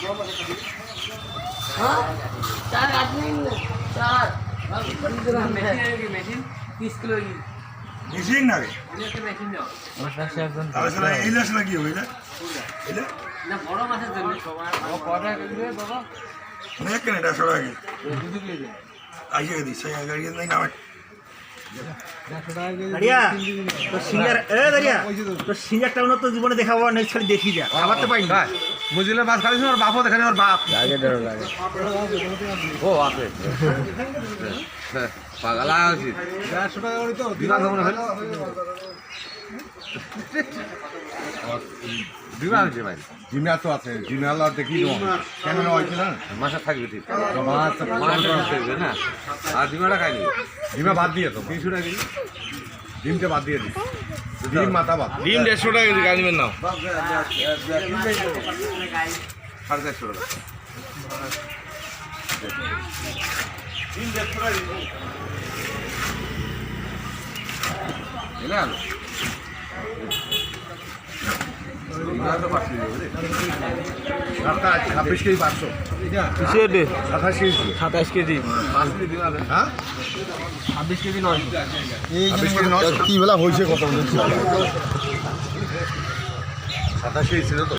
हाँ 4 8 नहीं 4 machine 30 kilo machine না রে মেশিন দাও আসলে এই লাশ নাকি হইলা এটা না বড় মাছের জন্য সবার ও কটা দিবে বাবা অনেক কেন এটা সরা আগে দুধ কিলো আইয়া দিছে গাড়ি নাই না দাঁড়িয়া তোর সিঙ্গার দাঁড়িয়া তোর সিঙ্গারটা তো জীবনে দেখাবো নেক্সট খালি দেখি যা খাবার তো পাইনি বুঝলে মাছ খাইছ ওর বাপও দেখানি ওর বাপ আগে ধরো লাগে ও আছে পাগলা উচিত 150 টাকা করে তো বিমান ভ্রমণ হলো বিমা হয়েছে ভাই জিমা তো আছে জিমালা দেখি কেন না হয়েছে না মাসা থাকবে ঠিক মাছ মাছ থাকবে না আর বিমাটা খাইনি জিমা বাদ দিয়ে তো 300 টাকা কেজি ডিমটা বাদ দিয়ে দিই ডিম মাথা বাদ ডিম 150 টাকা কেজি গাড়ি নাও 450 টাকা এলা রাস্তা 26 কেজি 500 27 কেজি 27 কেজি 5 কেজি দিলাম হ্যাঁ 26 কেজি 900 26 কেজি 900 কি বেলা হয়েছে কত 27 কেজি ছিল তো